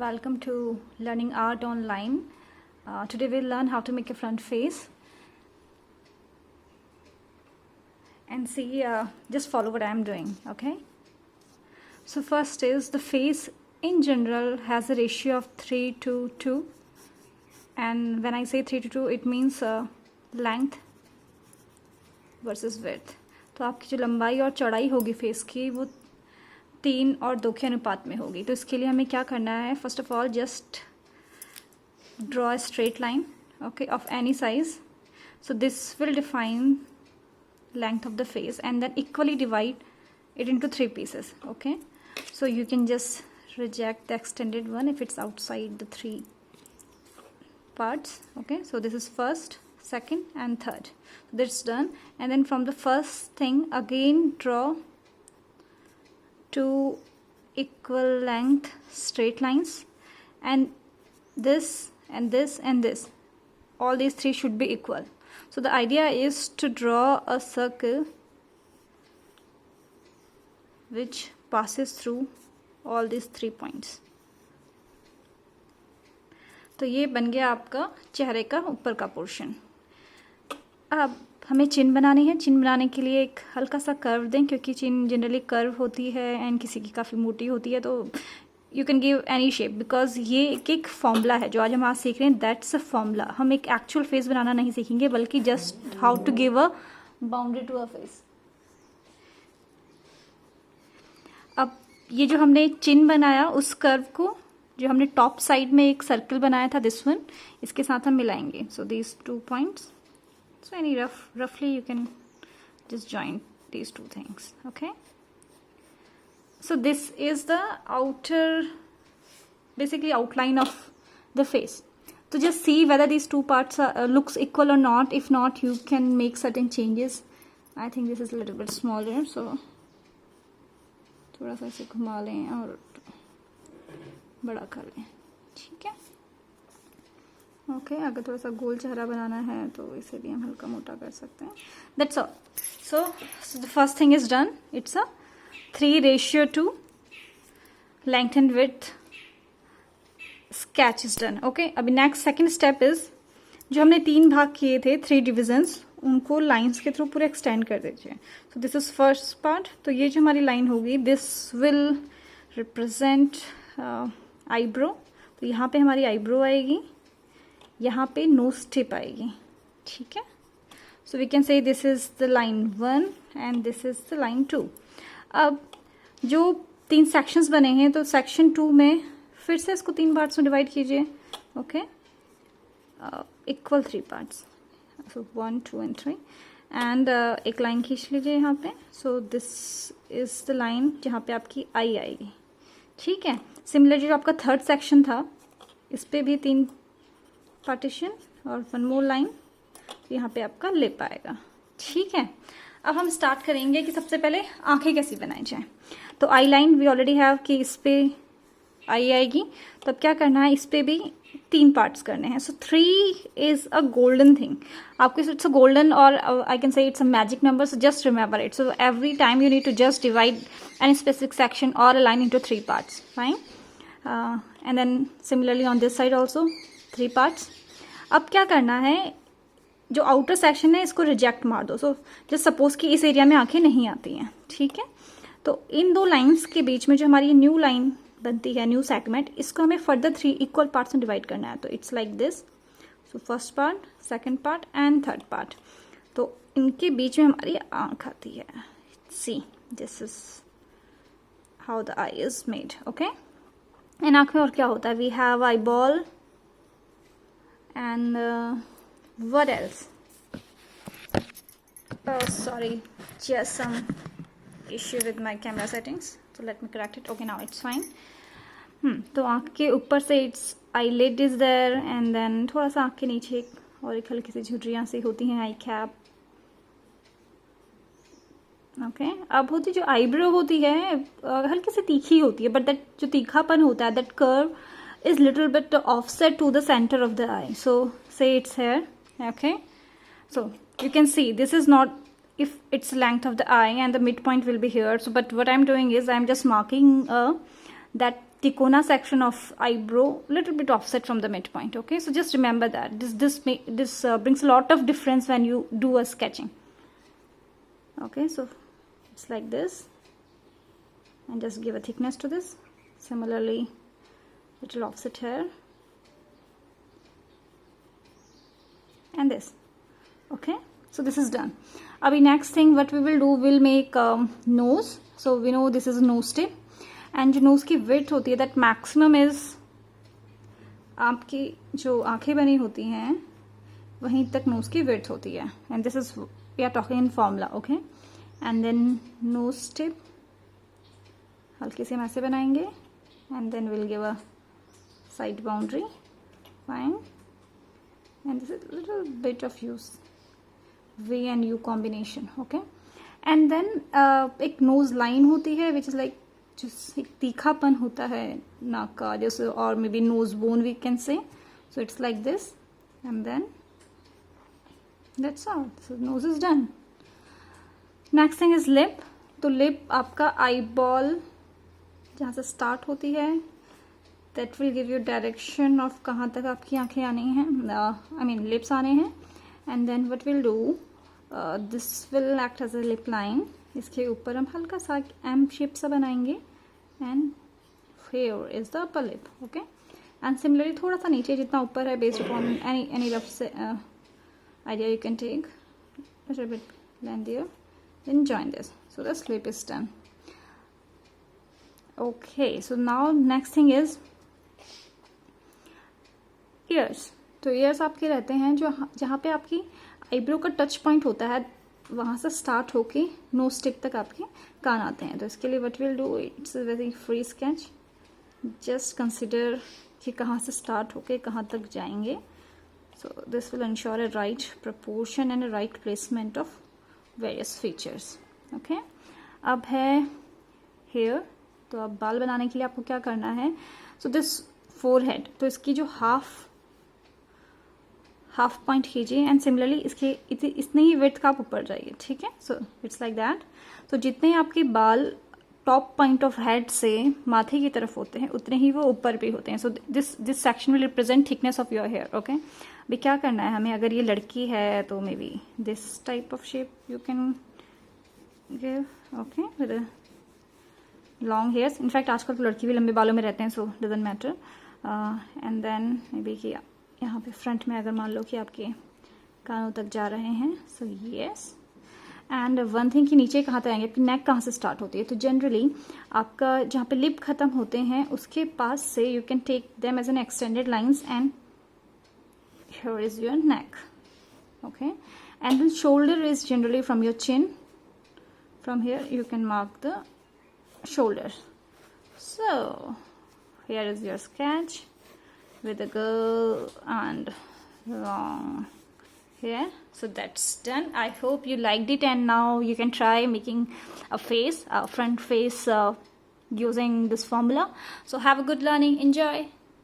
Welcome to Learning Art Online. Today we'll learn how to make a front face. And see, just follow what I'm doing, okay? So first is the face in general has a ratio of 3 to 2. And when I say 3 to 2, it means length versus width. तो आपकी जो लंबाई और चौड़ाई होगी face की वो 3 और 2 के अनुपात में होगी. तो इसके लिए हमें क्या करना है? First of all just draw a straight line, okay, of any size. So this will define length of the face and then equally divide it into 3 pieces, okay? So you can just reject the extended one if it's outside the 3 parts, okay? So this is first, second and third. That's done. And then from the first thing again draw 2 equal length straight lines, and this and this and this, all these 3 should be equal. So the idea is to draw a circle which passes through all these 3 points. तो ये बन गया आपका चेहरे का ऊपर का portion. अब हमें चिन बनानी है. चिन बनाने के लिए एक हल्का सा कर्व दें, क्योंकि चिन जनरली कर्व होती है एंड किसी की काफ़ी मोटी होती है. तो you can give any shape, because ये एक फॉर्मूला है जो आज हम आज सीख रहे हैं. That's a formula. हम एक एक्चुअल फेस बनाना नहीं सीखेंगे, बल्कि just how to give a boundary to a face. अब ये जो हमने चिन बनाया, उस कर्व को जो हमने टॉप साइड में एक सर्कल बनाया था, दिस वन, इसके साथ हम मिलाएंगे. So these 2 points. So any roughly you can just join these 2 things, okay? So this is the outer, basically outline of the face. So just see whether these 2 parts are, looks equal or not. If not, you can make certain changes. I think this is a little bit smaller, so थोड़ा सा इसे घुमा लें और बड़ा कर लें, ठीक है? ओके, अगर थोड़ा सा गोल चेहरा बनाना है तो इसे भी हम हल्का मोटा कर सकते हैं. That's all. So the first thing is done. It's a 3:2 length and width sketch is done, okay. अभी नेक्स्ट सेकंड स्टेप इज, जो हमने 3 भाग किए थे, 3 डिविजन्स, उनको लाइंस के थ्रू पूरा एक्सटेंड कर दीजिए. So this is first part. तो ये जो हमारी लाइन होगी, दिस विल रिप्रेजेंट आईब्रो. तो यहाँ पे हमारी आईब्रो आएगी, यहाँ पे नोज टिप आएगी, ठीक है. So we can say this is the line 1 and this is the line 2. अब जो 3 सेक्शंस बने हैं, तो सेक्शन 2 में फिर से इसको 3 पार्ट्स में डिवाइड कीजिए, okay. Equal 3 parts, so 1 2 and 3. And एक लाइन खींच लीजिए यहाँ पे. So this is the line जहाँ पे आपकी आई आएगी, ठीक है. सिमिलरली जो आपका थर्ड सेक्शन था, इस पे भी 3 पार्टीशन और 1 मोर लाइन. तो यहाँ पे आपका लिप आएगा, ठीक है. अब हम स्टार्ट करेंगे कि सबसे पहले आंखें कैसी बनाई जाए. तो आई लाइन वी ऑलरेडी हैव कि इस पे आई आएगी. तो अब क्या करना है, इस पे भी 3 पार्ट्स करने हैं. So 3 is a golden thing. आपको it's a golden or I can say it's a magic number. So just remember it. So every time you need to just divide any specific section or a line into 3 parts. Fine. And then similarly on this side also 3 parts. अब क्या करना है, जो outer section है इसको reject मार दो. So just suppose कि इस एरिया में आंखें नहीं आती हैं, ठीक है. तो इन 2 लाइंस के बीच में जो हमारी न्यू लाइन बनती है, न्यू सेगमेंट, इसको हमें फर्दर 3 इक्वल पार्ट्स में डिवाइड करना है. तो it's like this. So first part, second part and third part. तो इनके बीच में हमारी आंख आती है. See, this is how the eye is made, okay. इन आंख में और क्या होता है, we have eye ball. And what else? Oh, sorry, just some issue with my camera settings, so let me correct it. Okay, now it's fine. तो आँख के ऊपर से it's eyelid is there, and then थोड़ा सा आँख के नीचे और एक हल्की सी झुर्रियाँ से होती हैं, आई कैप, ओके. अब होती जो आईब्रो होती है, हल्की सी तीखी होती है, बट दैट जो तीखापन होता है, that curve is little bit offset to the center of the eye. So say it's here, okay. So you can see this is not, if it's length of the eye and the midpoint will be here. So but what I'm doing is I'm just marking that Ticona section of eyebrow, little bit offset from the midpoint. Okay, so just remember that this brings a lot of difference when you do a sketching. Okay, so it's like this, and just give a thickness to this. Similarly, little offset here and this. Okay, so this is done. Abhi next thing what we will do, we'll make nose. So we know this is a nose tip, and जो nose की width होती है that maximum is आपकी जो आंखें बनी होती हैं वहीं तक nose की width होती है, and this is we are talking in formula. Okay, and then nose tip हल्के से हम ऐसे बनाएंगे, and then we'll give a side boundary. Fine, and this is a little bit of use V and U combination. Okay, and then एक nose line होती है which is like just एक तीखापन होता है नाक का जैसे, और may be nose bone we can say. So it's like this, and then that's all. So nose is done. Next thing is lip. तो lip आपका eyeball जहाँ से start होती है, that will give you direction of कहाँ तक आपकी आंखें आनी हैं, I mean lips आने हैं. And then what we'll do, this will act as a lip line. इसके ऊपर हम हल्का सा M shape सा बनाएंगे, and here is the upper lip. Okay, and similarly थोड़ा सा नीचे जितना ऊपर है, based upon any rough idea you can take, a little bit lengthier, then join this. So this lip is done. Okay, so now next thing is ears. तो ears आपके रहते हैं जो जहाँ पे आपकी आईब्रो का टच पॉइंट होता है, वहाँ से स्टार्ट होके नोज टिप तक आपके कान आते हैं. तो इसके लिए what will do, it's a very free sketch. Just consider कि कहाँ से स्टार्ट होके कहाँ तक जाएंगे. So this will ensure a right proportion and a right placement of various features. Okay, अब है हेयर. तो अब बाल बनाने के लिए आपको क्या करना है, सो दिस फोरहेड, तो इसकी जो हाफ पॉइंट कीजिए, एंड सिमिलरली इसके इतने ही विड्थ का आप ऊपर जाइए. ठीक है, सो इट्स लाइक दैट. तो जितने आपके बाल टॉप पॉइंट ऑफ हेड से माथे की तरफ होते हैं उतने ही वो ऊपर भी होते हैं. So this section will represent thickness of your hair. Okay, अभी क्या करना है हमें, अगर ये लड़की है तो maybe this type of shape you can give. Okay, with long hairs. In fact आजकल तो लड़की भी लंबे बालों में रहते हैं, so doesn't matter. And then maybe कि यहाँ पे फ्रंट में अगर मान लो कि आपके कानों तक जा रहे हैं, so yes. And one thing कि नीचे कहाँ तक आएंगे, आपकी नेक कहाँ से स्टार्ट होती है. तो जनरली आपका जहाँ पे लिप खत्म होते हैं उसके पास से you can take them as an extended lines, and here is your neck. Okay, and then shoulder is generally from your chin, from here you can mark the shoulder. So here is your sketch with a girl and long hair. So that's done. I hope you liked it, and now you can try making a face, a front face using this formula. So have a good learning. Enjoy.